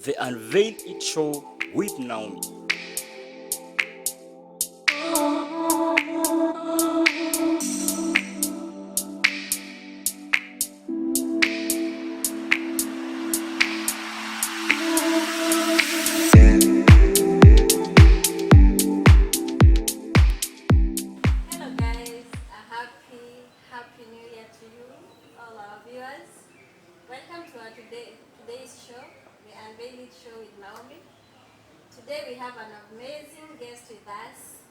The Unveil It Show with Naomi. Hello guys, a happy new year to you, all our viewers. Welcome to our today's show, the Unveil It Show with Naomi. Today we have an amazing guest with us.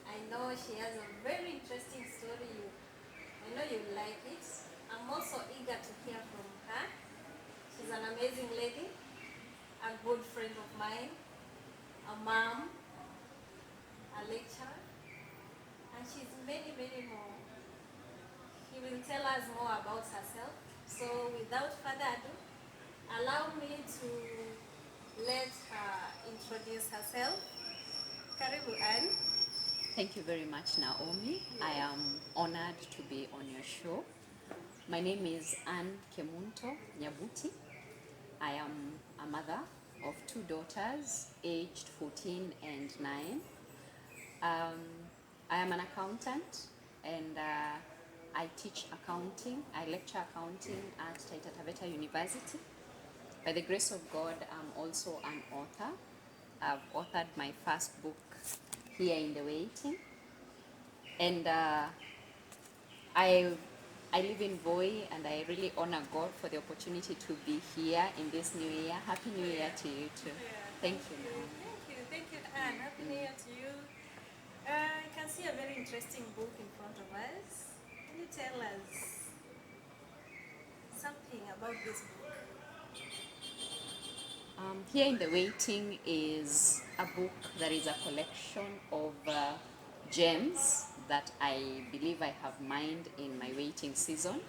I know she has a very interesting story. I know you will like it. I'm also eager to hear from her. She's an amazing lady, a good friend of mine, a mom, a lecturer, and she's many more. She will tell us more about herself. So without further ado, allow me to let her introduce herself. Karibu Anne. Thank you very much, Naomi. I am honored to be on your show. My name is Anne Kemunto Nyabuti. I am a mother of two daughters, aged 14 and 9. I am an accountant and I teach accounting. I lecture accounting at Taita Taveta University. By the grace of God, I'm also an author. I've authored my first book, Here in the Waiting. And I live in Voi, and I really honor God for the opportunity to be here in this new year. Happy New Year to you too. Thank you. Thank you, Anne. Happy New Year to you. I can see a very interesting book in front of us. Can you tell us something about this book? Here in the Waiting is a book that is a collection of gems that I believe I have mined in my waiting season.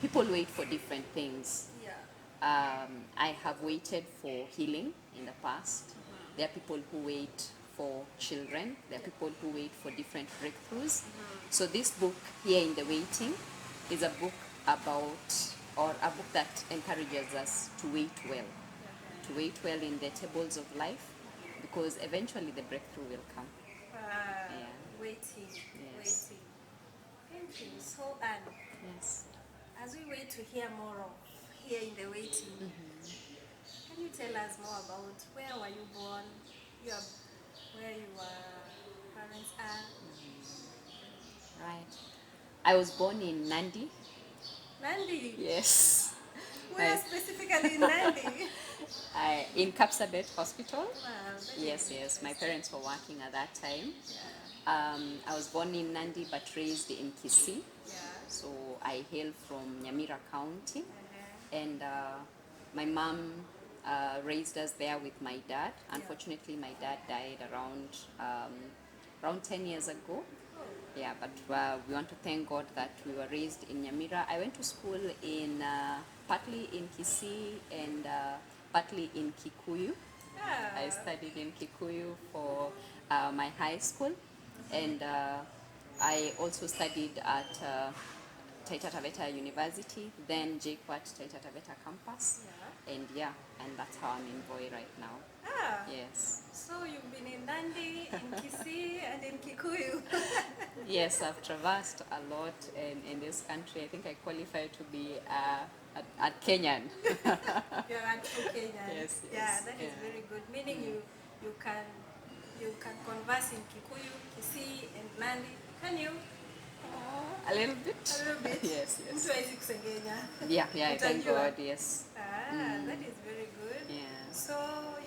People wait for different things. Yeah. I have waited for healing in the past. There are people who wait for children. There are people who wait for different breakthroughs. So this book, Here in the Waiting, is a book about, or a book that encourages us to wait well. To wait well in the tables of life, because eventually the breakthrough will come. Yeah. Waiting. Yes. Waiting. Thank you. So, Anne, Yes. as we wait to hear more of Here in the Waiting, can you tell us more about where were you born, your, where your parents are? Right. I was born in Nandi. Nandi? Yes. Where specifically in Nandi? In Kapsabet Hospital. Wow, that is Yes. My parents were working at that time. Yeah. I was born in Nandi but raised in Kisii. Yeah. So I hail from Nyamira County. Uh-huh. And my mom raised us there with my dad. Unfortunately, my dad died around 10 years ago. Oh. Yeah, but we want to thank God that we were raised in Nyamira. I went to school in partly in Kisii and partly in Kikuyu. Yeah. I studied in Kikuyu for my high school, and I also studied at Taita Taveta University, then JKUAT Taita Taveta campus, Yeah. and that's how I'm in Voi right now. Ah. Yes. So you've been in Nandi, in Kisii, and in Kikuyu. Yes, I've traversed a lot in this country. I think I qualify to be a Kenyan. You're a true Kenyan. Yes, Yeah, yes, that is yeah. very good. Meaning you can converse in Kikuyu, Kisii, and Nandi. Can you? A little bit. A little bit. Yes. Mtu hawezi kusengenya. Yeah, thank Utajua. God, yes. That is very good. Yeah. So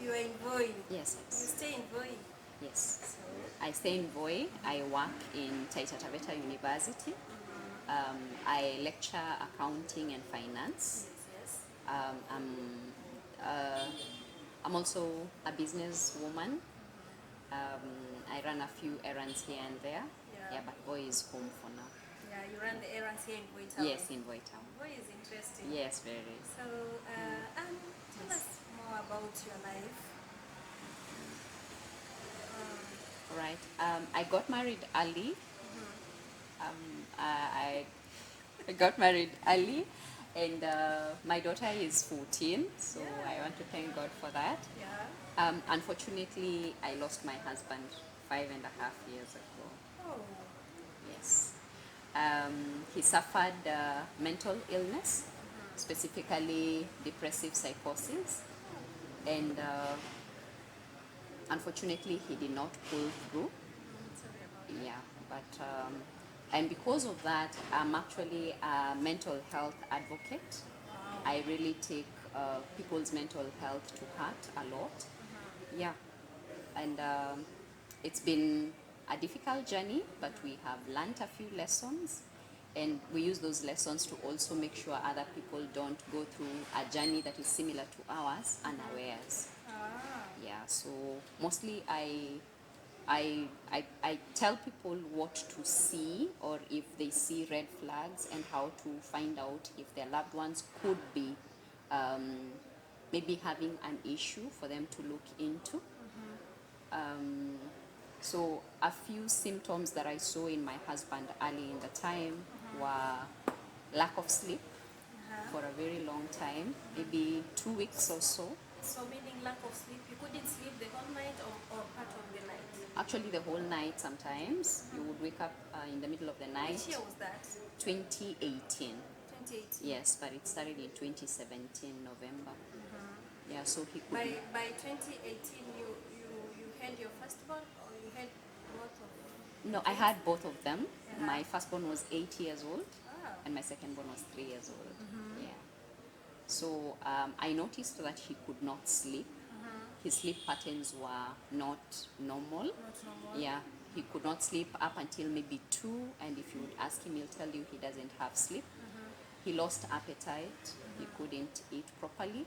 you are in Voi. Yes. You stay in Voi. Yes. So I stay in Voi. I work in Taita Taveta University. I lecture accounting and finance. yes. Uh, I'm also a businesswoman. I run a few errands here and there. Yeah. But Voi is home for now. Yeah, you run the errands here in Voi Town. Yes, in Voi Town. Voi is interesting. Yes, very. So, Anne, tell us more about your life. Right. I got married early. I got married early, and my daughter is 14, so I want to thank God for that. Yeah. Unfortunately, I lost my husband 5.5 years ago. Oh. Yes. He suffered mental illness, specifically depressive psychosis, and unfortunately, he did not pull through. Sorry about Yeah, but and because of that, I'm actually a mental health advocate. I really take people's mental health to heart a lot. Yeah, and it's been a difficult journey, but we have learned a few lessons, and we use those lessons to also make sure other people don't go through a journey that is similar to ours unawares. Yeah, so mostly I tell people what to see, or if they see red flags, and how to find out if their loved ones could be um, maybe having an issue for them to look into. So a few symptoms that I saw in my husband early in the time were lack of sleep for a very long time, maybe 2 weeks or so. So meaning lack of sleep, you couldn't sleep the whole night or part of the night? Actually, the whole night sometimes. You would wake up in the middle of the night. Which year was that? 2018. 2018. Yes, but it started in 2017, November. Yeah, so he could. By 2018, you had your firstborn, or you had both of them? No, I had both of them. Uh-huh. My firstborn was 8 years old, Ah. and my secondborn was 3 years old. Yeah. So I noticed that he could not sleep. His sleep patterns were not normal. Not normal. Yeah, he could not sleep up until maybe 2, and if you would ask him, he'll tell you he doesn't have sleep. He lost appetite. He couldn't eat properly.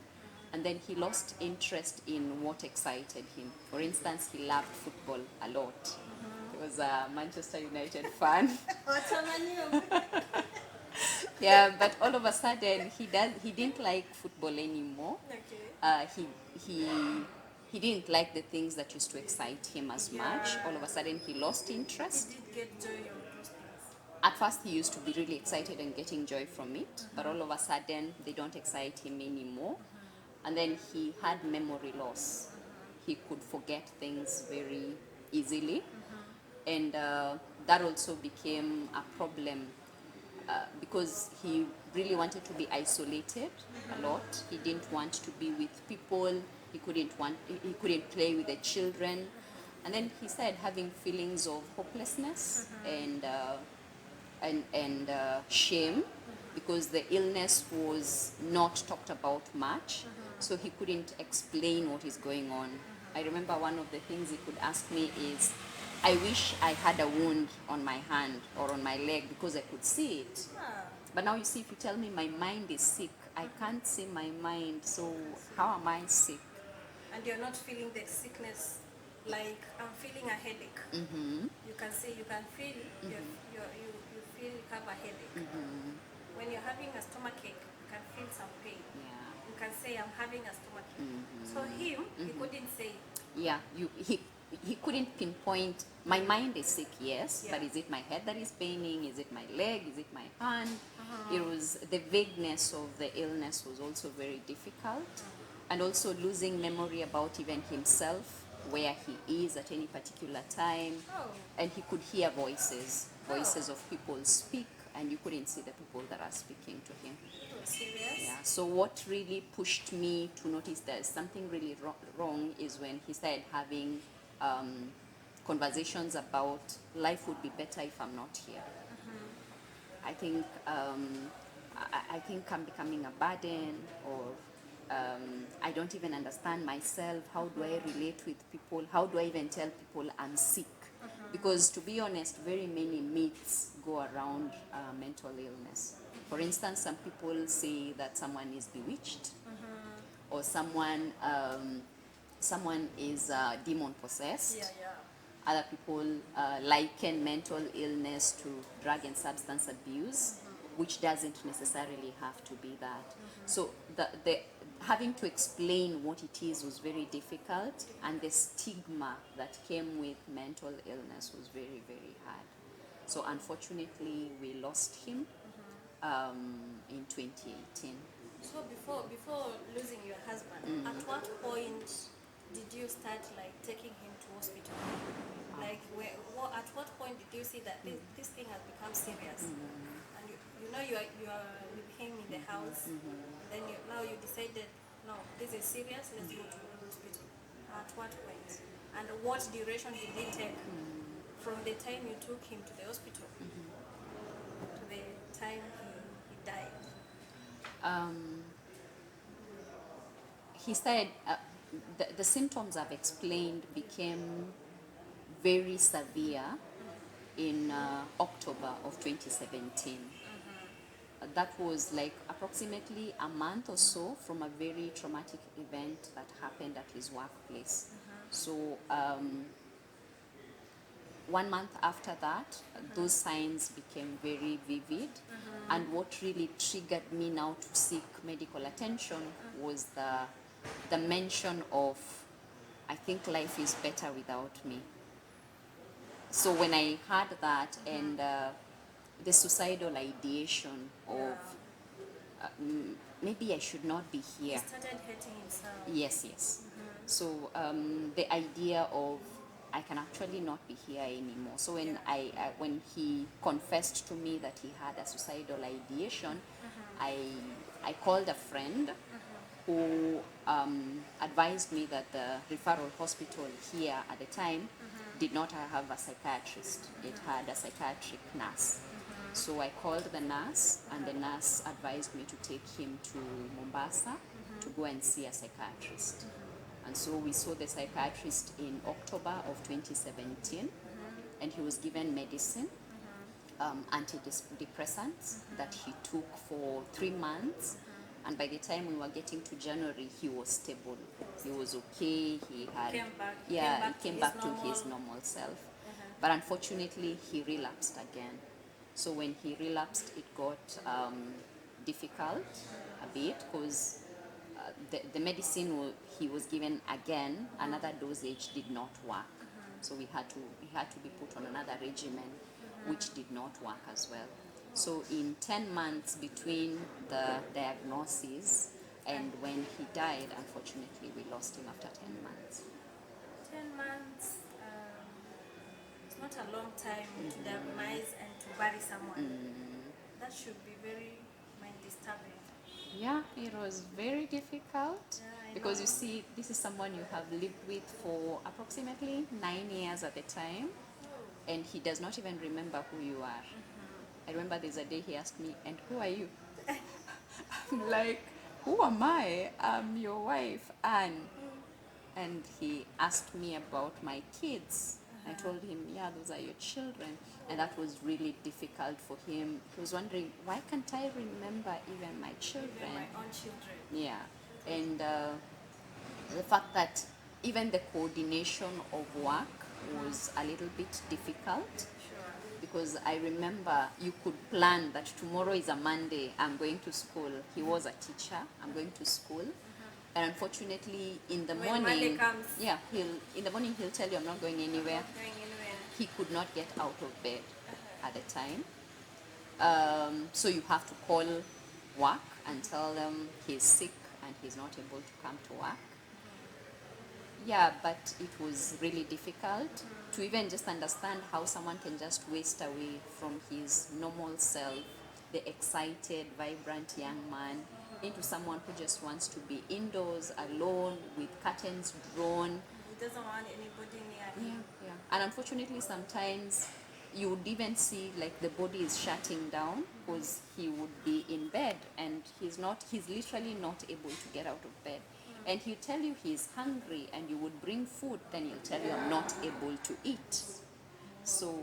And then he lost interest in what excited him. For instance, he loved football a lot. He was a Manchester United fan. What's on my new? Yeah, but all of a sudden he didn't like football anymore. Okay. He didn't like the things that used to excite him as much. Yeah. All of a sudden he lost interest. He did get joy of those things. At first he used to be really excited and getting joy from it, but all of a sudden they don't excite him anymore. And then he had memory loss. He could forget things very easily, and that also became a problem because he really wanted to be isolated a lot. He didn't want to be with people. He couldn't play with the children, and then he started having feelings of hopelessness and shame, because the illness was not talked about much, so he couldn't explain what is going on. I remember one of the things he could ask me is, I wish I had a wound on my hand or on my leg because I could see it. Ah. But now you see, if you tell me my mind is sick, I can't see my mind, so how am I sick? And you're not feeling the sickness, like I'm feeling a headache. You can say, you can feel, you feel you have a headache. When you're having a stomachache, you can feel some pain. Yeah. You can say, I'm having a stomachache. So him, he couldn't say. Yeah, he couldn't pinpoint, my mind is sick, yes, Yeah. but is it my head that is paining? Is it my leg? Is it my hand? It was, the vagueness of the illness was also very difficult, and also losing memory about even himself, where he is at any particular time. Oh. And he could hear voices of people speak, and you couldn't see the people that are speaking to him. Oh, serious? Yeah. So what really pushed me to notice there's something really wrong is when he started having conversations about life would be better if I'm not here. I think I think I'm becoming a burden, or I don't even understand myself. How do I relate with people? How do I even tell people I'm sick? Because to be honest, very many myths go around mental illness. For instance, some people say that someone is bewitched, or someone is demon possessed. Yeah. Other people liken mental illness to drug and substance abuse, which doesn't necessarily have to be that. So the having to explain what it is was very difficult, and the stigma that came with mental illness was very, very hard. So unfortunately, we lost him in 2018. So before losing your husband, you start like taking him to hospital? Like, at what point did you see that this thing has become serious? And you know you are with him in the house, and then now you decided, no, this is serious. Let's go to the hospital. At what point? And what duration did it take from the time you took him to the hospital to the time he died? He said the symptoms I've explained became very severe in October of 2017. That was like approximately a month or so from a very traumatic event that happened at his workplace. So 1 month after that, those signs became very vivid. And what really triggered me now to seek medical attention was the mention of, I think life is better without me. So when I heard that and the suicidal ideation of maybe I should not be He here. started hating himself. Yes, yes. So the idea of I can actually not be here anymore. So when when he confessed to me that he had a suicidal ideation, I called a friend who advised me that the referral hospital here at the time did not have a psychiatrist. It had a psychiatric nurse. So I called the nurse, and the nurse advised me to take him to Mombasa to go and see a psychiatrist. And so we saw the psychiatrist in October of 2017, and he was given medicine, antidepressants that he took for 3 months. And by the time we were getting to January, he was stable. He was okay. He came back to his normal self. But unfortunately, he relapsed again. So when he relapsed, it got difficult a bit because the medicine he was given again, another dosage did not work. So he had to be put on another regimen, which did not work as well. So in 10 months between the diagnosis and when he died, unfortunately, we lost him after 10 months. 10 months, it's not a long time to diagnose and to bury someone. That should be very mind disturbing. Yeah, it was very difficult Yeah, because you see, this is someone you have lived with for approximately 9 years at the time, and he does not even remember who you are. I remember there's a day he asked me, "And who are you?" I'm like, "Who am I? I'm your wife, Anne." And he asked me about my kids. I told him, "Yeah, those are your children." And that was really difficult for him. He was wondering, why can't I remember even my children? Even my own children. Yeah. And the fact that even the coordination of work was a little bit difficult, Sure. because I remember you could plan that tomorrow is a Monday, I'm going to school. He was a teacher, I'm going to school. And unfortunately, in the When morning, Monday comes. yeah, in the morning he'll tell you, "I'm not going anywhere." Not going anywhere. He could not get out of bed at the time. So you have to call work and tell them he's sick and he's not able to come to work. Yeah, but it was really difficult to even just understand how someone can just waste away from his normal self, the excited, vibrant young man, into someone who just wants to be indoors, alone, with curtains drawn. He doesn't want anybody near him. Yeah. And unfortunately, sometimes you would even see like the body is shutting down because he would be in bed and he's literally not able to get out of bed. And he'll tell you he's hungry and you would bring food, then he'll tell you, "I'm not able to eat." So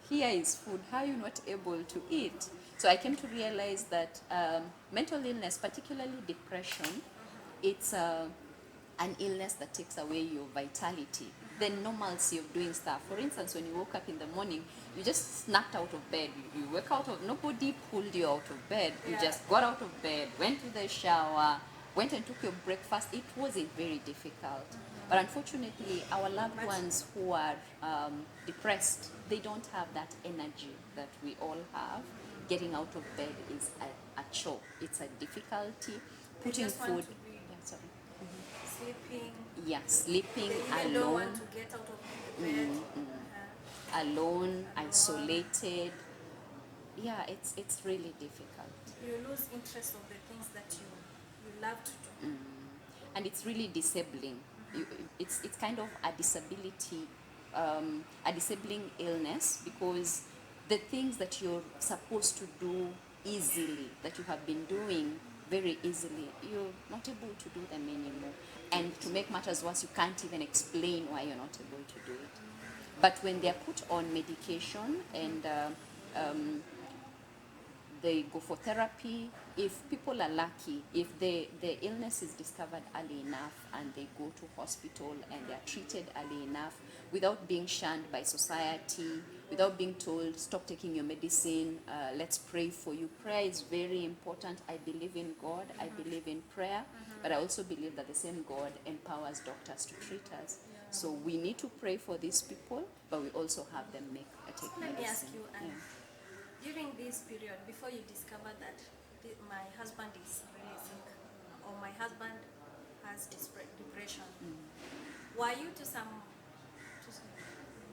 here is food, how are you not able to eat? So I came to realize that mental illness, particularly depression, it's an illness that takes away your vitality, the normalcy of doing stuff. For instance, when you woke up in the morning, you just snapped out of bed. You woke out of, nobody pulled you out of bed. You just got out of bed, went to the shower, went and took your breakfast. It wasn't very difficult. But unfortunately, our loved ones who are depressed, they don't have that energy that we all have. Getting out of bed is a chore. It's a difficulty. Putting just want food. to be Yeah, sorry. sleeping. Yeah, sleeping They even don't want alone, to get out of the bed. alone, isolated. Yeah, it's really difficult. You lose interest of the things that you love to do. And it's really disabling. You, it's kind of a disability, a disabling illness, because the things that you're supposed to do easily, that you have been doing very easily, you're not able to do them anymore. And to make matters worse, you can't even explain why you're not able to do it. But when they're put on medication and they go for therapy. If people are lucky, if the illness is discovered early enough and they go to hospital and they are treated early enough without being shunned by society, without being told, stop taking your medicine, let's pray for you. Prayer is very important. I believe in God, I believe in prayer, but I also believe that the same God empowers doctors to treat us. So we need to pray for these people, but we also have them take Let me ask medicine. you, during this period, before you discovered that my husband is really sick, or my husband has depression, were you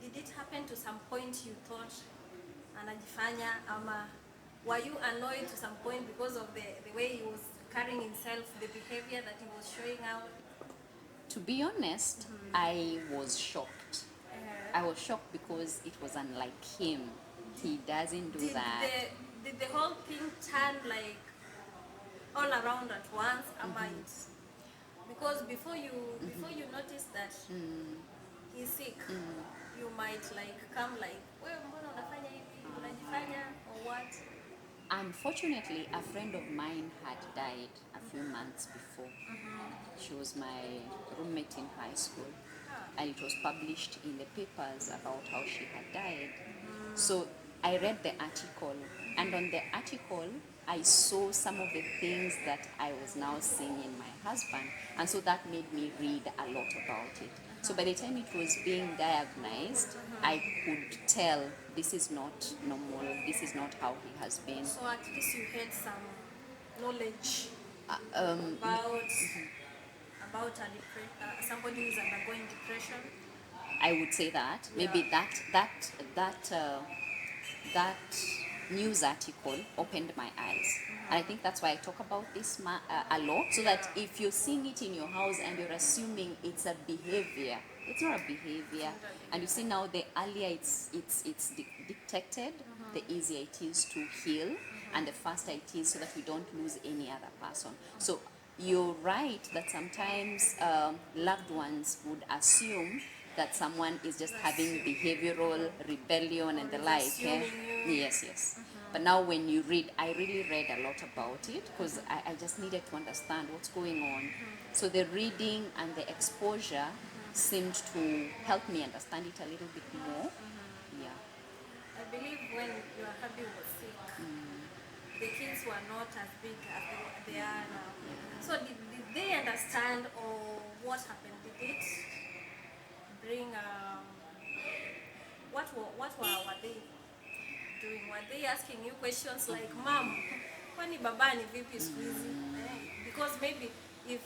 did it happen to some point you thought, anajifanya, ama were you annoyed to some point because of the way he was carrying himself, the behavior that he was showing out? To be honest, I was shocked. I was shocked because it was unlike him. He doesn't do that. Did the whole thing turn like all around at once? Because before you notice that he's sick, you might like come like, well, mbona unafanya hivi, unajifanya, or what? Unfortunately, a friend of mine had died a few months before. She was my roommate in high school, and it was published in the papers about how she had died. So I read the article, and on the article, I saw some of the things that I was now seeing in my husband, and so that made me read a lot about it. So by the time it was being diagnosed, I could tell this is not normal, this is not how he has been. So at least you had some knowledge about somebody who is undergoing depression. I would say that maybe that news article opened my eyes, and I think that's why I talk about this a lot, so that if you're seeing it in your house and you're assuming it's a behavior, it's not a behavior, and you see now the earlier it's detected, the easier it is to heal, and the faster it is, so that we don't lose any other person. So you're right that sometimes loved ones would assume that someone is just having behavioral rebellion and the like. Yes. But now when you read, I really read a lot about it, because I just needed to understand what's going on. So the reading and the exposure seemed to help me understand it a little bit more. Yeah. I believe when your hubby was sick, the kids were not as big as they are now. So did they understand, or what happened? Did it bring what were they doing? Were they asking you questions like, "Mom, kwani baba ni vipi siku hizi?" Because maybe if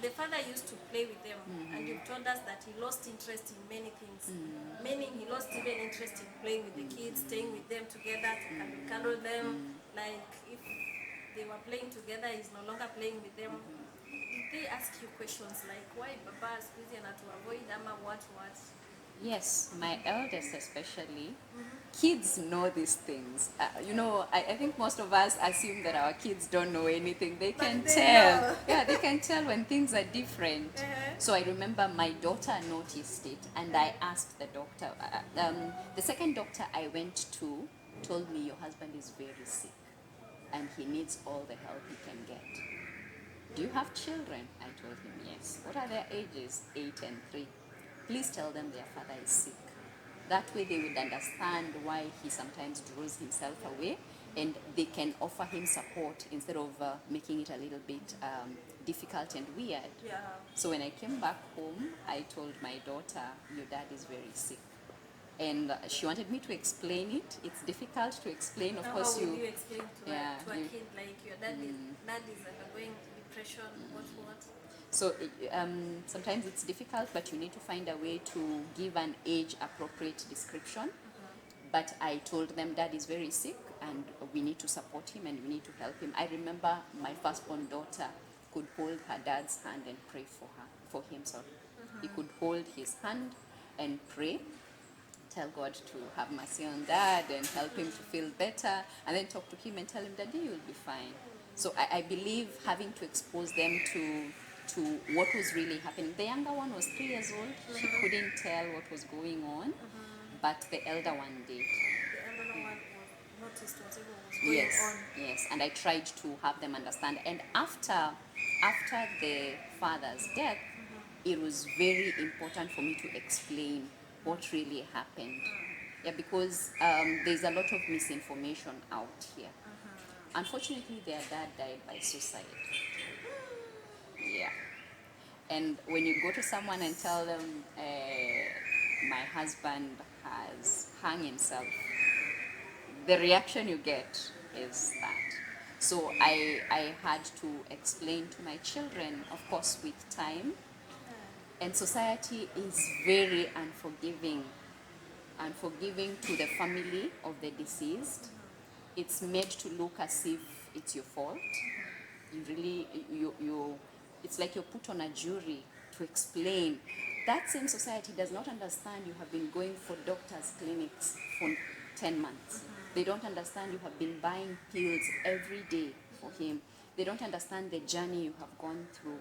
the father used to play with them, and you've told us that he lost interest in many things, meaning he lost even interest in playing with the kids, staying with them together, to cuddle them, like if they were playing together, he's no longer playing with them. Did they ask you questions like, why baba siku hizi anatuavoid, ama what? Yes, my eldest especially. Kids know these things. I think most of us assume that our kids don't know anything. They can tell. Know. Yeah, they can tell when things are different. So I remember my daughter noticed it, and I asked the doctor. The second doctor I went to told me, your husband is very sick, and he needs all the help he can get. Do you have children? I told him yes. What are their ages? 8 and 3. Please tell them their father is sick. That way they would understand why he sometimes draws himself away, and they can offer him support instead of making it a little bit difficult and weird. Yeah. So when I came back home, I told my daughter, your dad is very sick. And she wanted me to explain it. It's difficult to explain, of course. How would you explain to a you- kid like your dad is undergoing depression, what? So sometimes it's difficult, but you need to find a way to give an age-appropriate description. But I told them Dad is very sick and we need to support him and we need to help him. I remember my firstborn daughter could hold her dad's hand and pray for him. Sorry. He could hold his hand and pray, tell God to have mercy on Dad and help him to feel better, and then talk to him and tell him, Daddy, you'll be fine. So I believe having to expose them to what was really happening. The younger one was 3 years old. She couldn't tell what was going on, but the elder one did. The elder one noticed whatever was going Yes, on. yes, and I tried to have them understand. And after the father's death, it was very important for me to explain what really happened. Yeah, because there's a lot of misinformation out here. Unfortunately, their dad died by suicide. Yeah. And when you go to someone and tell them, my husband has hung himself, the reaction you get is that. So I had to explain to my children, of course, with time. And society is very unforgiving to the family of the deceased. It's made to look as if it's your fault. You really, it's like you're put on a jury to explain. That same society does not understand you have been going for doctors' clinics for 10 months. They don't understand you have been buying pills every day for him. They don't understand the journey you have gone through.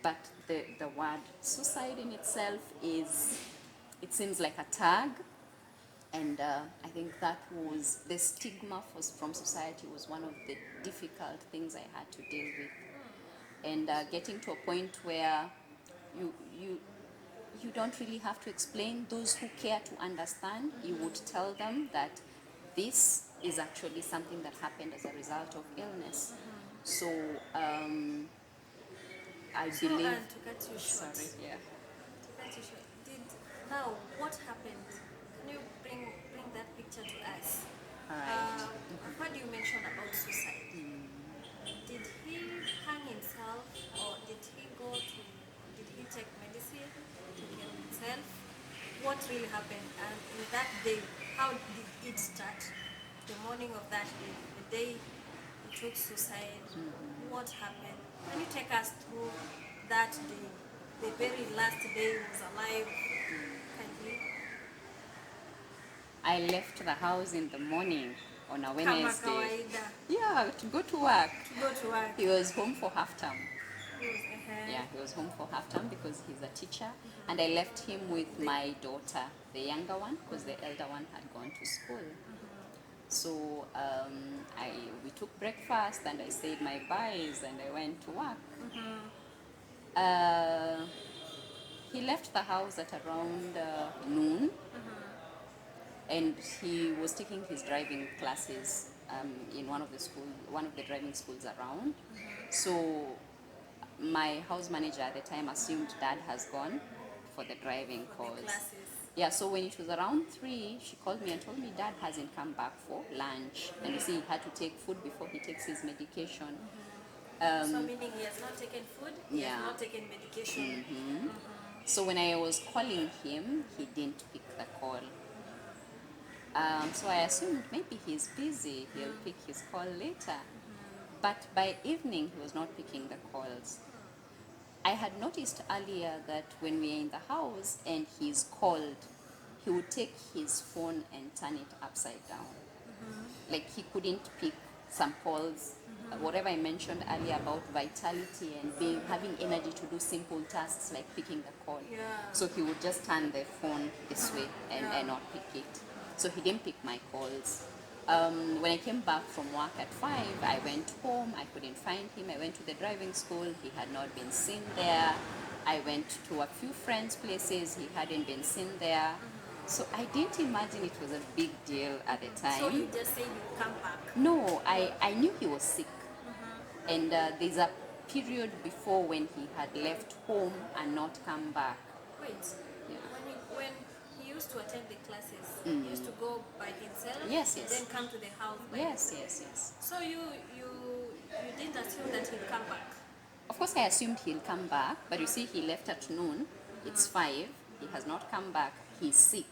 But the word suicide in itself it seems like a tag. And I think that was the stigma from society was one of the difficult things I had to deal with. And getting to a point where you don't really have to explain. Those who care to understand, you would tell them that this is actually something that happened as a result of illness. So I believe. And to cut you short. Sorry, yeah. To cut you short. Now what happened? Can you bring that picture to us? All right. I've heard you mention about suicide. Did he hang himself, or did he take medicine to kill himself? What really happened? And in that day, how did it start? The morning of that day, the day he took suicide, what happened? Can you take us through that day, the very last day he was alive? Can you? I left the house in the morning on a Kama Wednesday. kawaida. Yeah, to go to work. To go to work. He was home for half term. Uh-huh. Yeah, he was home for half term because he's a teacher. And I left him with my daughter, the younger one, because the elder one had gone to school. So we took breakfast and I said my byes and I went to work. He left the house at around noon, and he was taking his driving classes in one of the driving schools around. So my house manager at the time assumed Dad has gone for the driving course. Classes. Yeah, so when it was around 3, she called me and told me Dad hasn't come back for lunch. And you see, he had to take food before he takes his medication. So meaning he has not taken food, he Yeah. has not taken medication. So when I was calling him, he didn't pick the call. So I assumed maybe he's busy, he'll pick his call later. But by evening, he was not picking the calls. I had noticed earlier that when we are in the house and he's called, he would take his phone and turn it upside down. Like he couldn't pick some calls. Whatever I mentioned earlier about vitality and having energy to do simple tasks like picking the call. Yeah. So he would just turn the phone this way and not pick it. So he didn't pick my calls. When I came back from work at 5, I went home. I couldn't find him. I went to the driving school. He had not been seen there. I went to a few friends' places. He hadn't been seen there. So I didn't imagine it was a big deal at the time. So you just say you come back. No, I knew he was sick. And there's a period before when he had left home and not come back. Wait. Yeah. When he used to attend the classes, he used to go by himself. Yes, and yes. then come to the house by Yes, himself. yes, yes. So you didn't assume that he'd come back. Of course, I assumed he'll come back, but you see, he left at noon. It's 5. He has not come back. He's sick.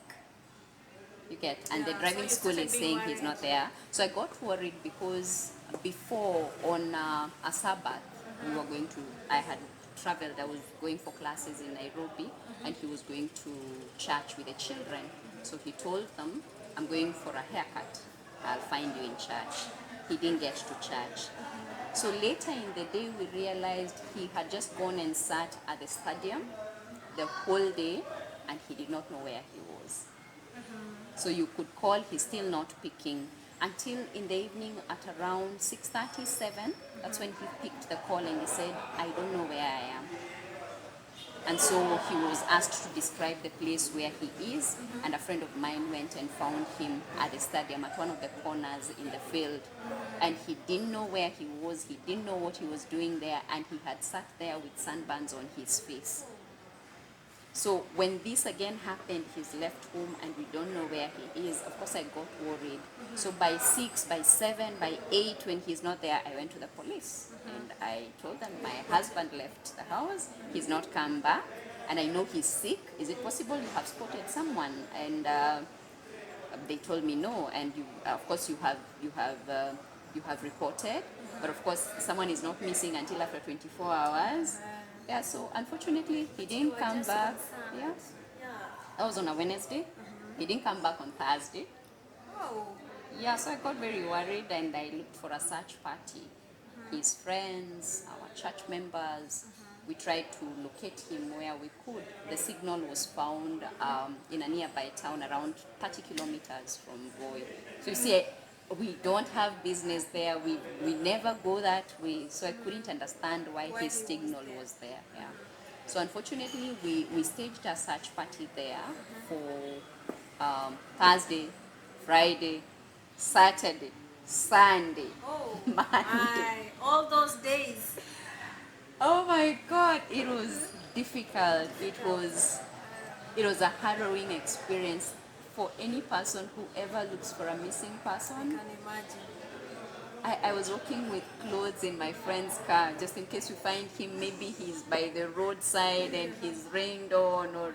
You get, and the Yeah, so driving you school started is being saying he's worried. not there. So I got worried because before on a Sabbath, we were going to, I had traveled, I was going for classes in Nairobi, and he was going to church with the children. So he told them, I'm going for a haircut. I'll find you in church. He didn't get to church. So later in the day, we realized he had just gone and sat at the stadium the whole day, and he did not know where he was. So you could call, he's still not picking. Until in the evening at around 6:37, that's when he picked the call and he said, I don't know where I am. And so he was asked to describe the place where he is, and a friend of mine went and found him at the stadium at one of the corners in the field. And he didn't know where he was, he didn't know what he was doing there, and he had sat there with sunburns on his face. So when this again happened, he's left home and we don't know where he is. Of course, I got worried. So by 6, by 7, by 8, when he's not there, I went to the police. And I told them my husband left the house. He's not come back. And I know he's sick. Is it possible you have spotted someone? And they told me no. And you, of course, you have reported. But of course, someone is not missing until after 24 hours. Yeah, so unfortunately, he You didn't were come just back. concerned. Yeah, Yeah. that was on a Wednesday. He didn't come back on Thursday. Oh. Yeah, so I got very worried and I looked for a search party. His friends, our church members, we tried to locate him where we could. The signal was found in a nearby town around 30 kilometers from Voi. So you see, we don't have business there. We never go that way. So I couldn't understand why Why his he was signal there. was there. Yeah. So unfortunately, we staged a search party there for Thursday, Friday, Saturday, Sunday, Oh. Monday. All those days. Oh my God, it was difficult. It was a harrowing experience for any person who ever looks for a missing I person. can imagine. I was walking with clothes in my friend's car just in case we find him. Maybe he's by the roadside and he's rained on, or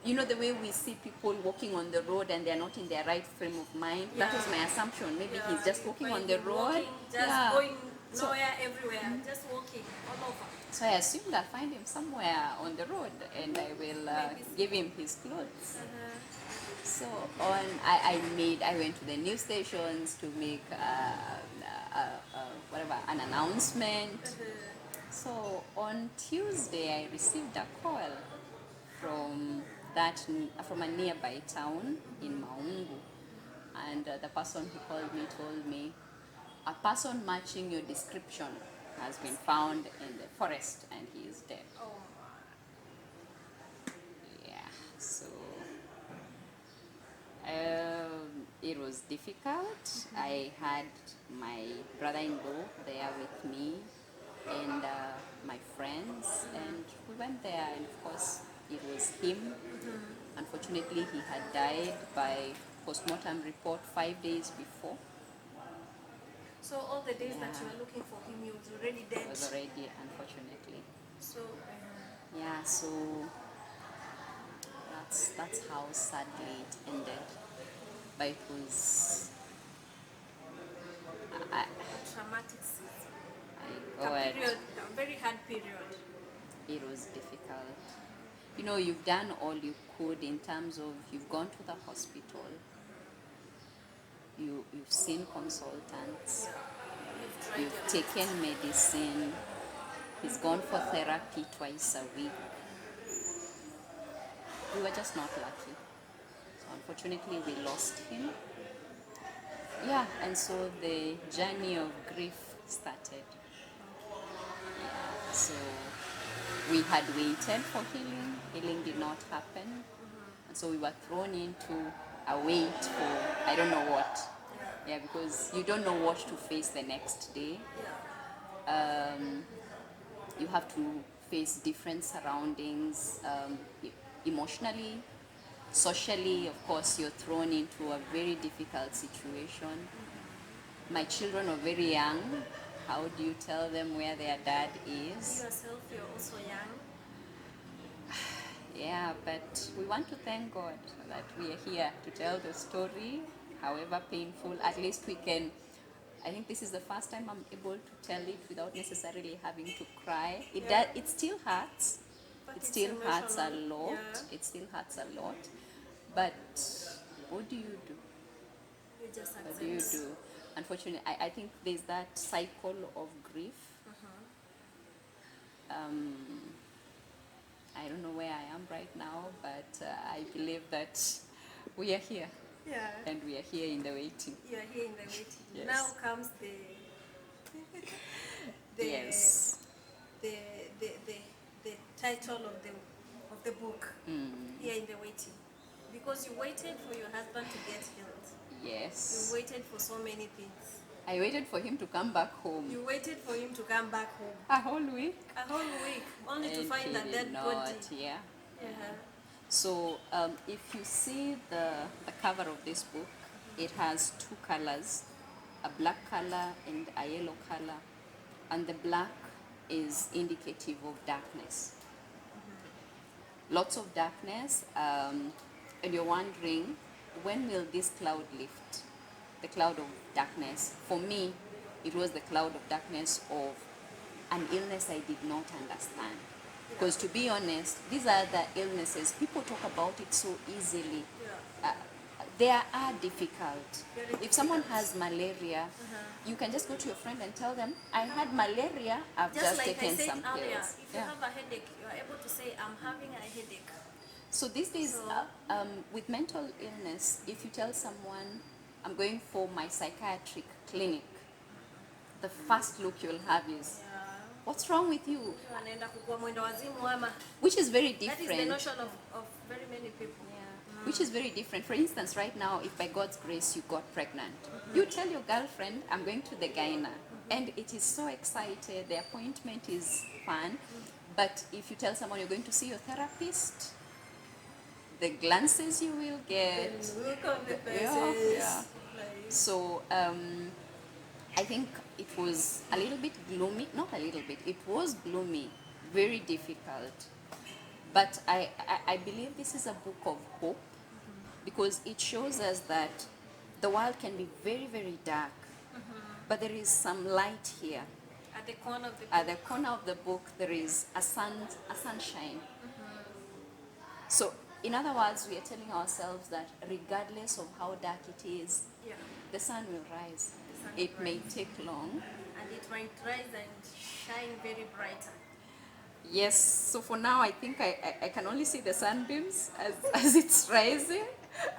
you know the way we see people walking on the road and they're not in their right frame of mind. That was my assumption. Maybe he's just You walking find on the him road. walking, just Yeah. going So, nowhere, everywhere, just walking all over. so I assumed I'll find him somewhere on the road and I will give him his clothes. So I went to the news stations to make whatever an announcement. So on Tuesday I received a call from from a nearby town in Maungu, and the person who called me told me a person matching your description has been found in the forest and he is dead. Oh, Yeah, so it was difficult. I had my brother-in-law there with me and my friends, and we went there, and of course it was him. Unfortunately, he had died by postmortem report 5 days before. so all the days that Yeah. you were looking for him, he was already It dead. was already, unfortunately. So, Yeah, so that's how sadly it ended. But it was, I, a traumatic season. I A God, period, a very hard period. it was difficult. You know, you've done all you could in terms of you've gone to the hospital, you've seen consultants, You've tried you've taken medicine, he's gone for therapy twice a week. We were just not lucky. So unfortunately, we lost him. Yeah, and so the journey of grief started. Yeah, so we had waited for healing. Healing did not happen. And so we were thrown into a wait for I don't know what. Yeah, because you don't know what to face the next day. You have to face different surroundings, emotionally, socially. Of course, you're thrown into a very difficult situation. My children are very young. How do you tell them where their dad You is? yourself, you're also young. Yeah, but we want to thank God that we are here to tell the story, however painful. At least we can. I think this is the first time I'm able to tell it without necessarily having to cry. It still hurts. But It it's still hurts a emotional. lot. Yeah. It still hurts a lot. But what do you do? You just What do you accept. do? Unfortunately, I think there's that cycle of grief. I don't know where I am right now, but I believe that we are here, Yeah. and we are here in the waiting. You are here in the waiting. Yes. Now comes the Yes. the, the, the, the title of the book. Here in the waiting. Because you waited for your husband to get healed. You Yes. waited for so many things. I waited for him to come back home You waited for him to come back home. a whole week, A whole week only to and find he that did dead not. body. Yeah. Yeah. So if you see the cover of this book, it has two colors, a black color and a yellow color. And the black is indicative of darkness. Lots of darkness. And you're wondering, when will this cloud lift? The cloud of darkness. For me, it was the cloud of darkness of an illness I did not understand. Because to be honest, these are the illnesses. People talk about it so easily. Yeah. They are difficult. Very If someone difficult. has malaria, you can just go to your friend and tell them, I had malaria, I've Just just like I taken said some earlier, pills. if you have a headache, you are able to say, I'm having a headache. So these days, So- with mental illness, if you tell someone, I'm going for my psychiatric clinic, the first look you'll have is, Yeah. what's wrong with you? Mtu anaenda kukua mwendo wazimu ama. Which is very That is the different. notion of very many people. Which is very different. For instance, right now, if by God's grace you got pregnant, you tell your girlfriend, I'm going to the gyna, and it is so excited, the appointment is fun. But if you tell someone you're going to see your therapist, the glances you will get, The look of the yeah, faces. yeah. Like, So I think it was a little bit gloomy, not a little bit, it was gloomy, very difficult. But I believe this is a book of hope, because it shows us that the world can be very, very dark, but there is some light here. at the corner of the At the corner of the book, there is a sunshine. So, in other words, we are telling ourselves that regardless of how dark it is, yeah. the sun will rise. sun It will may rise. take long. And it might rise and shine very brighter. Yes, so for now, I think I can only see the sunbeams as it's rising.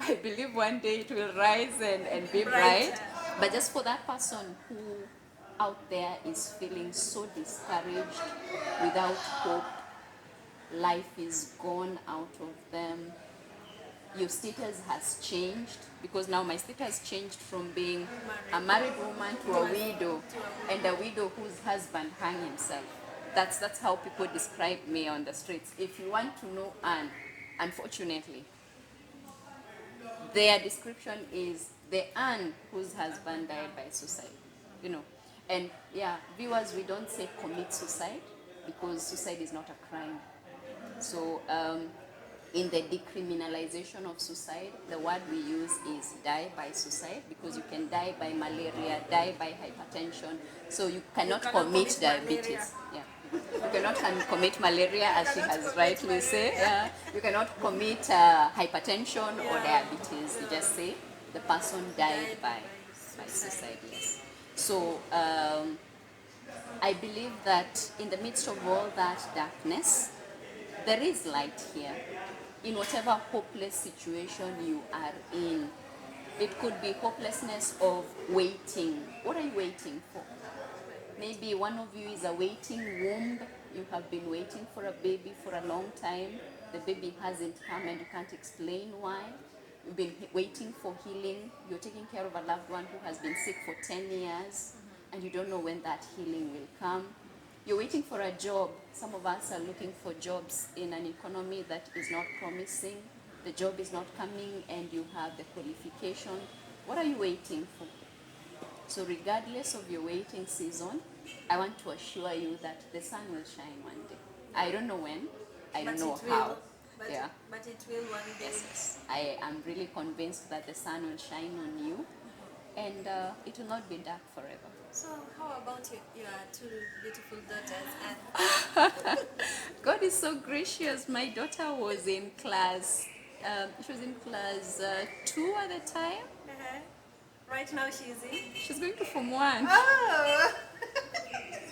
I believe one day it will rise and be bright. Brighter. But just for that person who out there is feeling so discouraged, without hope, life is gone out of them, your status has changed, because now my status changed from being a married woman to a widow, and a widow whose husband hung himself. That's how people describe me on the streets. If you want to know Anne, unfortunately, their description is the Anne whose husband died by suicide. You know, and yeah, viewers, we don't say commit suicide, because suicide is not a crime. So in the decriminalization of suicide, the word we use is die by suicide, because you can die by malaria, die by hypertension. So you cannot commit diabetes. malaria. Yeah. You cannot commit malaria, as she has rightly said. Yeah. You cannot commit hypertension or diabetes. You just say the person died by suicide. Yes. So I believe that in the midst of all that darkness, there is light here. In whatever hopeless situation you are in, it could be hopelessness of waiting. What are you waiting for? Maybe one of you is a waiting womb. You have been waiting for a baby for a long time. The baby hasn't come and you can't explain why. You've been waiting for healing. You're taking care of a loved one who has been sick for 10 years and you don't know when that healing will come. You're waiting for a job. Some of us are looking for jobs in an economy that is not promising. The job is not coming and you have the qualification. What are you waiting for? So regardless of your waiting season, I want to assure you that the sun will shine one day. I don't know when, I don't But know it how. will. Yeah. But it will one day. Yes, yes. I am really convinced that the sun will shine on you and it will not be dark forever. So how about your two beautiful daughters? And God is so gracious. My daughter was in class, she was in class 2 at the time. right now she's in. She's going to Form 1. Oh,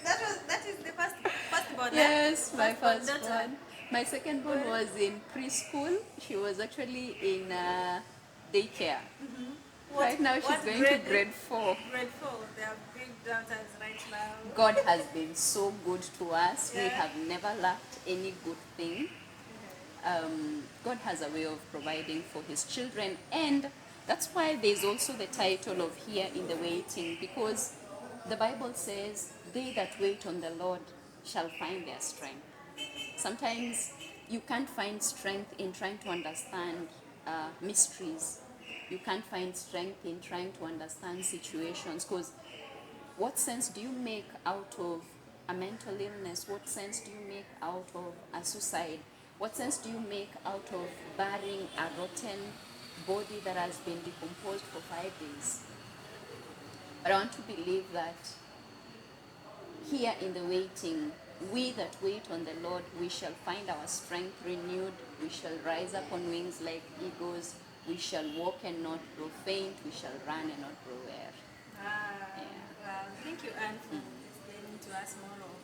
that is the first born. Yes, my Firstborn first daughter. one. My second one was in preschool. She was actually in daycare. Right now she's what going to grade 4. Grade 4. They are big daughters right now. God has been so good to us. We Yeah. have never lacked any good thing. God has a way of providing for his children, and that's why there's also the title of Here in the Waiting, because the Bible says, they that wait on the Lord shall find their strength. Sometimes you can't find strength in trying to understand mysteries. You can't find strength in trying to understand situations, because what sense do you make out of a mental illness? What sense do you make out of a suicide? What sense do you make out of burying a rotten body that has been decomposed for 5 days? But I want to believe that here in the waiting, we that wait on the Lord, we shall find our strength renewed. We shall rise up on wings like eagles. We shall walk and not grow faint. We shall run and not grow weary. Yeah. Well, thank you, Anne, for explaining to us more of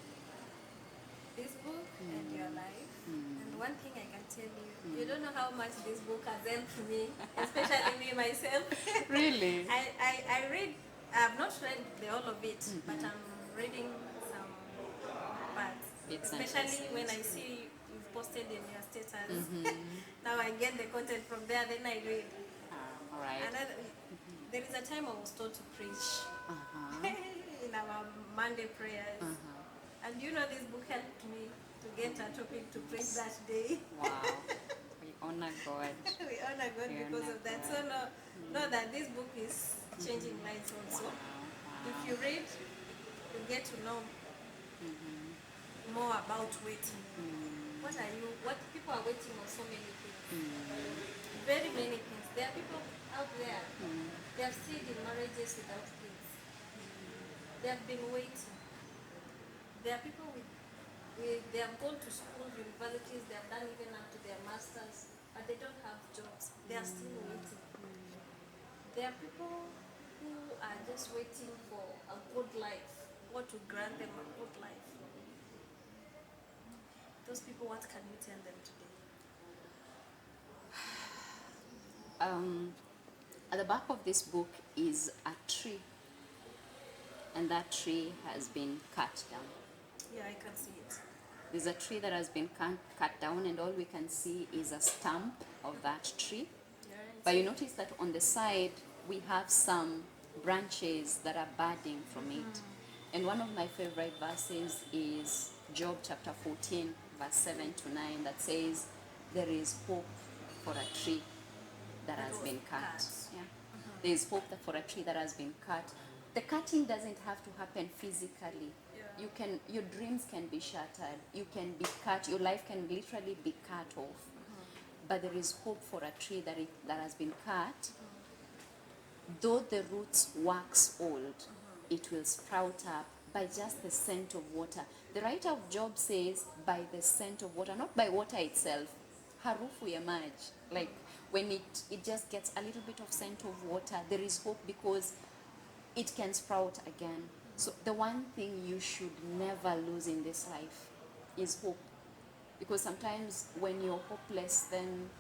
this book and your life. And one thing I can tell you, you don't know how much this book has helped me, especially me myself. Really? I read, I've not read the whole of it, but I'm reading some parts. Bits and Especially when I pieces. see you've posted in your status. Now I get the content from there, then I read. All right. There is a time I was told to preach Uh-huh. in our Monday prayers. And you know, this book helped me to get a topic to preach that day. Wow. We honor God. We honor God We because honor of that. God. So know that this book is changing lives also. If you read, you get to know more about waiting. What people are waiting on so many things. Very many things. There are people out there, they have stayed in marriages without kids. They have been waiting. There are people they have gone to school, universities, they have done even up to their masters, but they don't have jobs. They are still waiting. There are people who are just waiting for a good life, God to grant them a good life. Those people, what can you tell them today? At the back of this book is a tree, and that tree has been cut down. Yeah, I can see it. There's a tree that has been cut down, and all we can see is a stump of that tree. Yeah, But you notice that on the side, we have some branches that are budding from it. And one of my favorite verses is Job chapter 14, verse 7 to 9, that says, there is hope for a tree that has been cut. Yeah. There is hope for a tree that has been cut. The cutting doesn't have to happen physically. Yeah. Your dreams can be shattered. You can be cut. Your life can literally be cut off. But there is hope for a tree that has been cut. Though the roots wax old, it will sprout up by just the scent of water. The writer of Job says, by the scent of water, not by water itself. Harufu ya maji. Like when it just gets a little bit of scent of water, there is hope because it can sprout again. So the one thing you should never lose in this life is hope. Because sometimes when you're hopeless, then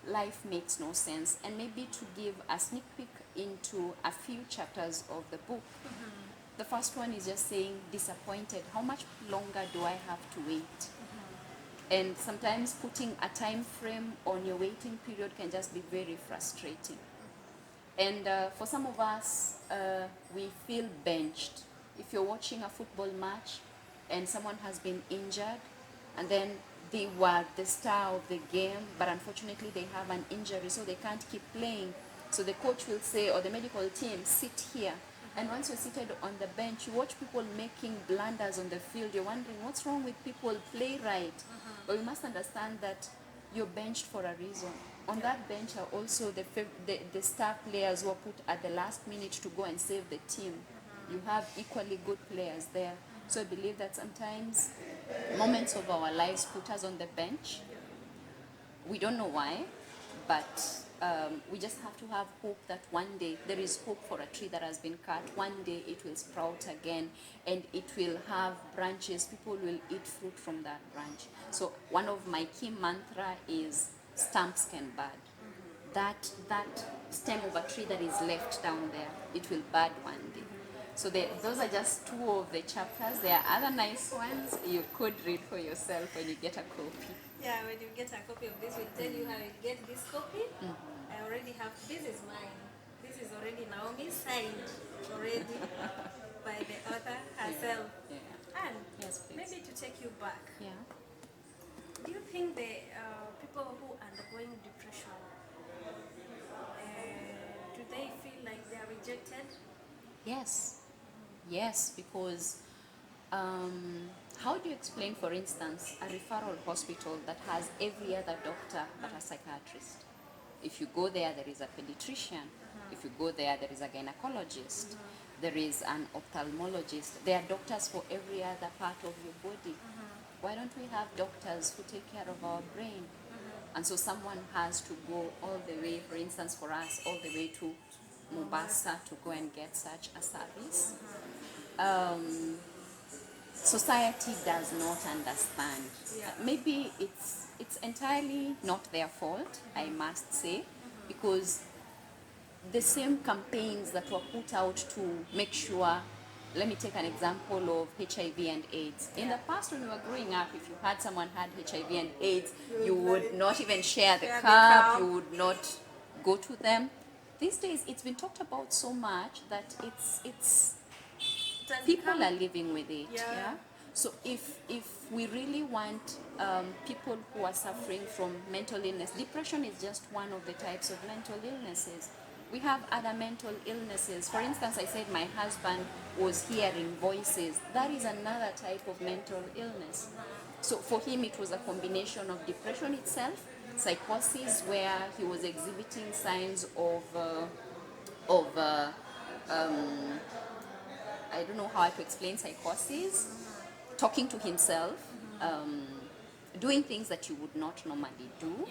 life makes no sense. And maybe to give a sneak peek into a few chapters of the book, the first one is just saying, disappointed. How much longer do I have to wait? And sometimes putting a time frame on your waiting period can just be very frustrating. And for some of us, we feel benched. If you're watching a football match and someone has been injured, and then they were the star of the game, but unfortunately they have an injury, so they can't keep playing. So the coach will say, or the medical team, sit here And once you're seated on the bench, you watch people making blunders on the field. You're wondering, what's wrong with people? Play right. But we must understand that you're benched for a reason. On that bench are also the star players who are put at the last minute to go and save the team. You have equally good players there. So I believe that sometimes moments of our lives put us on the bench. We don't know why, but we just have to have hope that one day there is hope for a tree that has been cut. One day it will sprout again and it will have branches. People will eat fruit from that branch. So one of my key mantra is stumps can bud. That stem of a tree that is left down there, it will bud one day. So those are just two of the chapters. There are other nice ones you could read for yourself when you get a copy. Yeah, when you get a copy of this, we'll tell you how you get this copy. I already have, this is mine. This is already Naomi signed already by the author herself. Yeah. And Yes, please. maybe to take you back, Yeah. do you think the people who are undergoing depression, do they feel like they are rejected? Yes. Yes, because how do you explain, for instance, a referral hospital that has every other doctor but a psychiatrist? If you go there, there is a pediatrician. If you go there, there is a gynecologist. There is an ophthalmologist. There are doctors for every other part of your body. Why don't we have doctors who take care of our brain? And so someone has to go all the way, for instance, for us, all the way to Mombasa to go and get such a service. Society does not understand. Maybe it's entirely not their fault, I must say, because the same campaigns that were put out to make sure, let me take an example of HIV and AIDS. In the past, when we were growing up, if you had someone had HIV and AIDS, you would not even share the cup, you would not go to them. These days, it's been talked about so much that it's people are living with it. Yeah. So if we really want people who are suffering from mental illness, depression is just one of the types of mental illnesses. We have other mental illnesses. For instance, I said my husband was hearing voices. That is another type of mental illness. So for him, it was a combination of depression itself, psychosis, where he was exhibiting signs of I don't know how to explain psychosis, talking to himself, doing things that you would not normally do.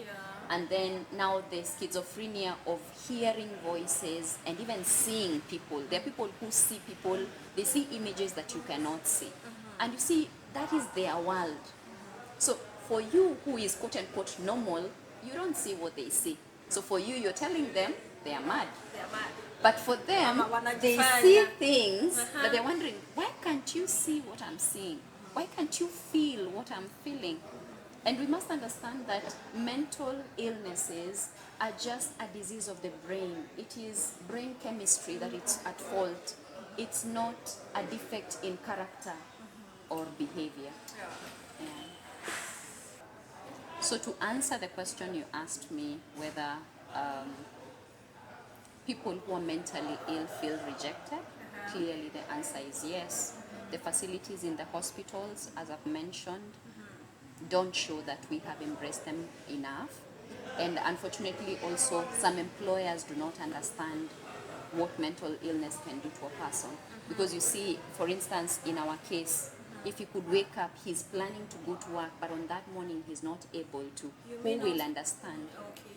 And then now the schizophrenia of hearing voices and even seeing people. There are people who see people, they see images that you cannot see. And you see, that is their world. So for you who is quote unquote normal, you don't see what they see. So for you, you're telling them they are mad. They are mad. But for them, they see things that they're wondering, why can't you see what I'm seeing? Why can't you feel what I'm feeling? And we must understand that mental illnesses are just a disease of the brain. It is brain chemistry that it's at fault. It's not a defect in character or behavior. Yeah. So to answer the question you asked me, whether people who are mentally ill feel rejected, clearly the answer is yes. The facilities in the hospitals, as I've mentioned, don't show that we have embraced them enough. And unfortunately also some employers do not understand what mental illness can do to a person. Because you see, for instance, in our case, if he could wake up, he's planning to go to work, but on that morning he's not able to. Who will understand? Okay,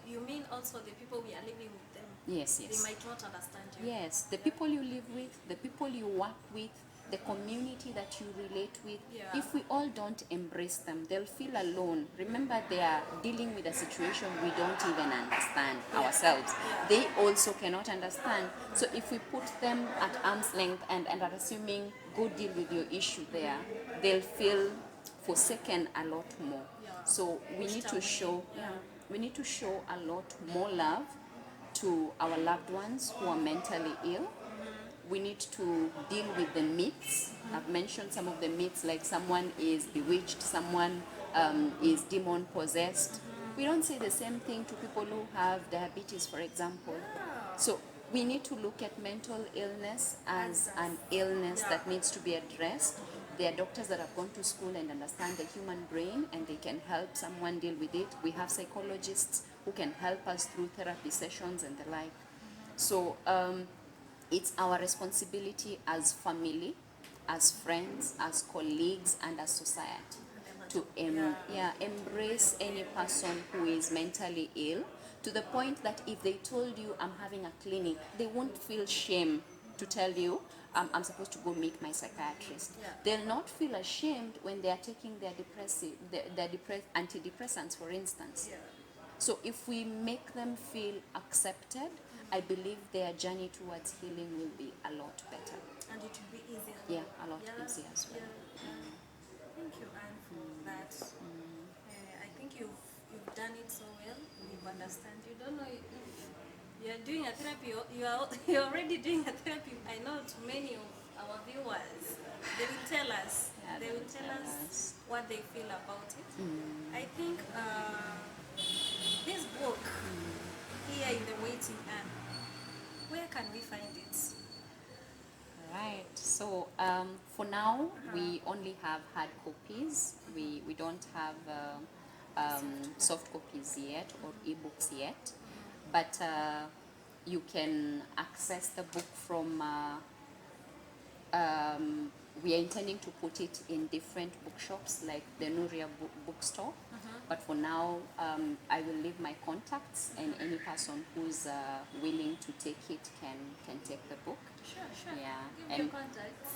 you mean also the people we are living with them? Yes, yes. They might not understand you. Yes, the people you live with, the people you work with, the community that you relate with, if we all don't embrace them, they'll feel alone. Remember, they are dealing with a situation we don't even understand ourselves. They also cannot understand. So if we put them at arm's length and are assuming, go deal with your issue there, they'll feel forsaken a lot more. So we need to show, we need to show a lot more love to our loved ones who are mentally ill. We need to deal with the myths. I've mentioned some of the myths, like someone is bewitched, someone is demon possessed. We don't say the same thing to people who have diabetes, for example. So we need to look at mental illness as an illness that needs to be addressed. There are doctors that have gone to school and understand the human brain and they can help someone deal with it. We have psychologists who can help us through therapy sessions and the like. So it's our responsibility as family, as friends, as colleagues, and as society to embrace any person who is mentally ill, to the point that if they told you I'm having a clinic, they won't feel shame to tell you I'm supposed to go meet my psychiatrist. They'll not feel ashamed when they are taking their antidepressants, for instance. So if we make them feel accepted, I believe their journey towards healing will be a lot better. And it will be easier. Yeah, a lot easier as well. Thank you, Anne, for that. I think you've done it so well. You've understand. You don't know if you're doing a therapy. You're already doing a therapy. I know to many of our viewers, they will tell us. Yeah, they will tell us what they feel about it. I think this book here in the waiting Anne, where can we find it? Right. So for now, we only have hard copies. We don't have soft copies yet or ebooks yet, but you can access the book from. We are intending to put it in different bookshops like the Nuria bookstore. But for now, I will leave my contacts, and any person who's willing to take it can take the book. Sure. Yeah. Give your contacts.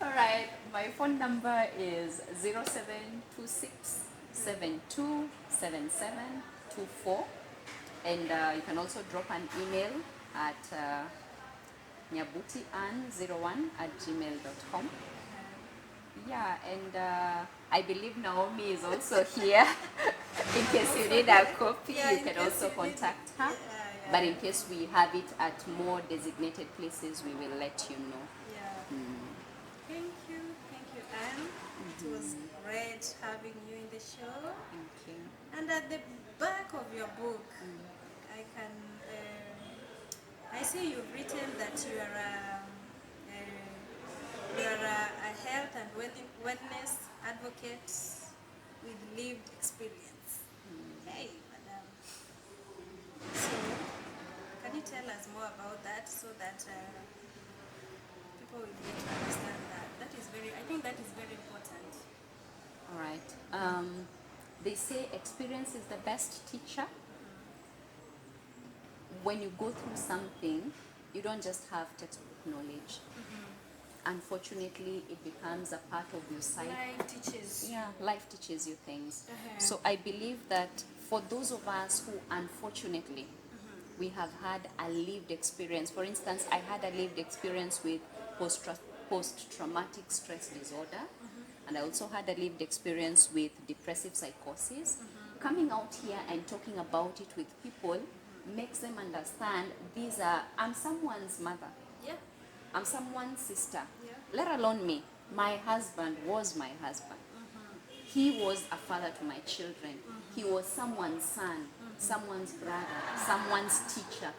All right. My phone number is 0726 727724, and you can also drop an email at nyabutian01@gmail.com. Yeah, and I believe Naomi is also here. In case you need a copy, you can also contact her. But in case we have it at more designated places, we will let you know. Thank you, Anne. It was great having you in the show. Thank you. And at the back of your book, I see you've written that you are a health and wellness advocate with lived experience. Hey, madam. So, can you tell us more about that so that people will get to understand that? I think that is very important. All right. They say experience is the best teacher. When you go through something, you don't just have textbook knowledge. Unfortunately, it becomes a part of your psyche. Life teaches. Yeah, life teaches you things. So I believe that for those of us who unfortunately we have had a lived experience. For instance, I had a lived experience with post-traumatic stress disorder, and I also had a lived experience with depressive psychosis. Coming out here and talking about it with people makes them understand I'm someone's mother. Yeah. I'm someone's sister. Yeah. Let alone me. My husband was my husband. He was a father to my children. He was someone's son, someone's brother, someone's teacher.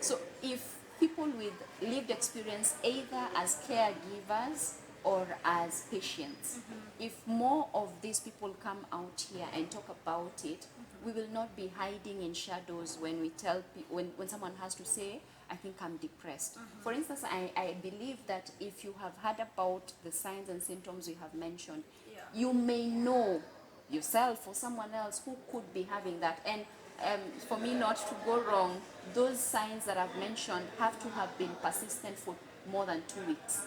So if people with lived experience, either as caregivers or as patients, if more of these people come out here and talk about it, we will not be hiding in shadows when we tell when someone has to say, I think I'm depressed. For instance, I believe that if you have heard about the signs and symptoms we have mentioned, you may know yourself or someone else who could be having that. And for me not to go wrong, those signs that I've mentioned have to have been persistent for more than 2 weeks.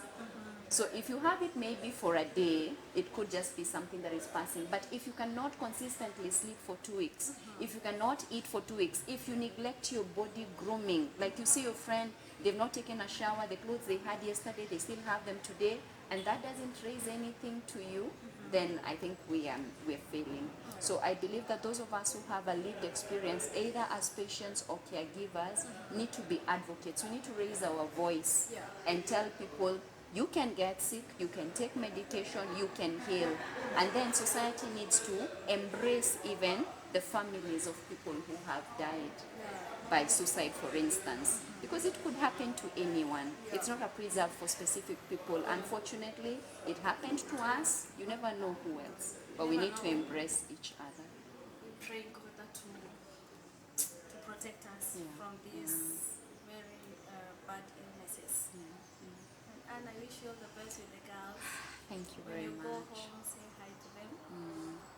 So if you have it maybe for a day, it could just be something that is passing. But if you cannot consistently sleep for 2 weeks, if you cannot eat for 2 weeks, if you neglect your body grooming, like you see your friend, they've not taken a shower, the clothes they had yesterday, they still have them today, and that doesn't raise anything to you, then I think we're failing. So I believe that those of us who have a lived experience, either as patients or caregivers, need to be advocates. We need to raise our voice and tell people, you can get sick, you can take meditation, you can heal. And then society needs to embrace even the families of people who have died. by suicide, for instance, because it could happen to anyone. It's not a preserve for specific people. Unfortunately, it happened to us. You never know who else. But we need to embrace each other. We pray God to protect us from these very bad illnesses. And I wish you all the best with the girls. Thank you When very you go much. home, say hi to them.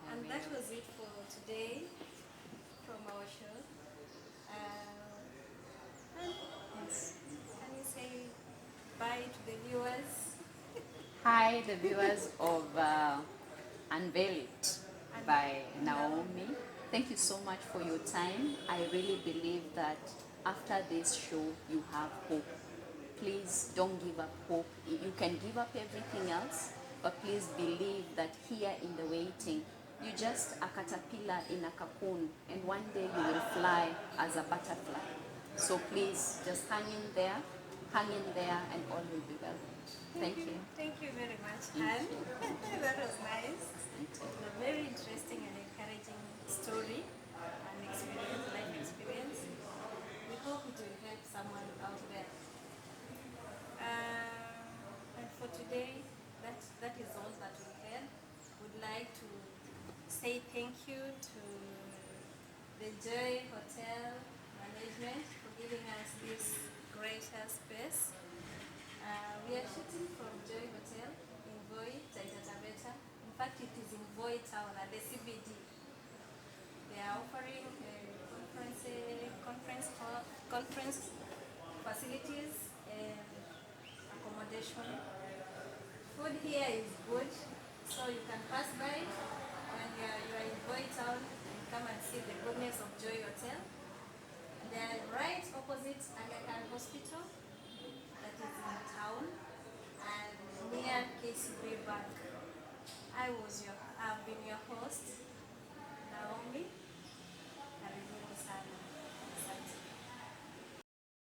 I And will. that was it for today from our show. And Yes. can you say bye to the viewers? Hi, the viewers of Unveil It by Naomi. Thank you so much for your time. I really believe that after this show, you have hope. Please don't give up hope. You can give up everything else, but please believe that here in the waiting, you're just a caterpillar in a cocoon, and one day you will fly as a butterfly. So please just hang in there, and all will be well. Thank you. Thank you very much, Thank Anne. That was nice. A very interesting and encouraging story and experience, life experience. We hope it will help someone out there. And for today, that is all that we had. Would like to say thank you to the Joy Hotel management for giving us this gracious space. We are shooting from Joy Hotel in Voi, Taita Taveta. In fact, it is in Voi town at the CBD. They are offering conference facilities and accommodation. Food here is good, so you can pass by when you are in